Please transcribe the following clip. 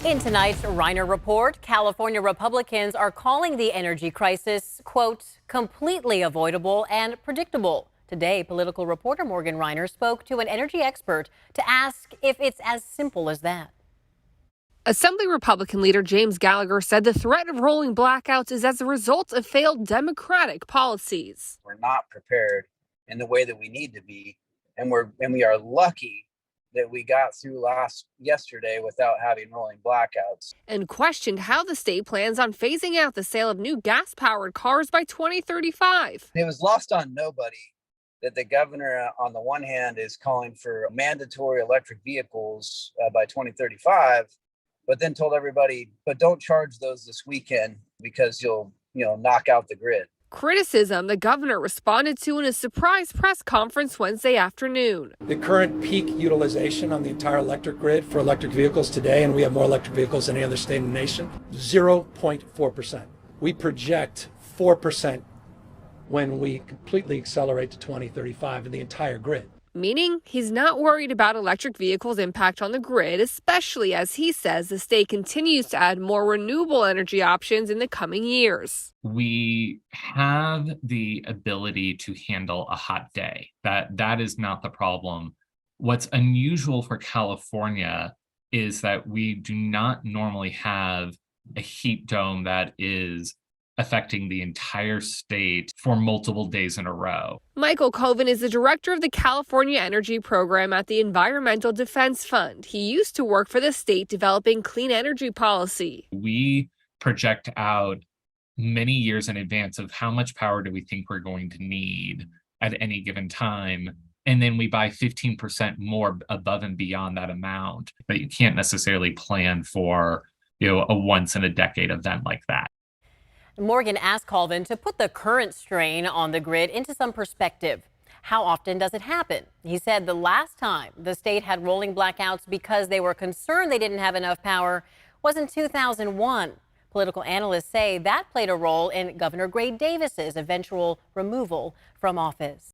In tonight's Reiner Report, California Republicans are calling the energy crisis, quote, completely avoidable and predictable. Today, political reporter Morgan Reiner spoke to an energy expert to ask if it's as simple as that. Assembly Republican leader James Gallagher said the threat of rolling blackouts is as a result of failed Democratic policies. We're not prepared in the way that we need to be, and we are lucky that we got through yesterday without having rolling blackouts. And questioned how the state plans on phasing out the sale of new gas-powered cars by 2035. It was lost on nobody that the governor, on the one hand, is calling for mandatory electric vehicles by 2035, but then told everybody, but don't charge those this weekend because you'll knock out the grid. Criticism the governor responded to in a surprise press conference Wednesday afternoon. The current peak utilization on the entire electric grid for electric vehicles today, and we have more electric vehicles than any other state in the nation, 0.4%. We project 4% when we completely accelerate to 2035 in the entire grid. Meaning he's not worried about electric vehicles' impact on the grid, especially as he says the state continues to add more renewable energy options in the coming years. We have the ability to handle a hot day. That is not the problem. What's unusual for California is that we do not normally have a heat dome that is affecting the entire state for multiple days in a row. Michael Coven is the director of the California Energy Program at the Environmental Defense Fund. He used to work for the state developing clean energy policy. We project out many years in advance of how much power do we think we're going to need at any given time. And then we buy 15% more above and beyond that amount. But you can't necessarily plan for, a once in a decade event like that. Morgan asked Colvin to put the current strain on the grid into some perspective. How often does it happen? He said the last time the state had rolling blackouts because they were concerned they didn't have enough power was in 2001. Political analysts say that played a role in Governor Gray Davis's eventual removal from office.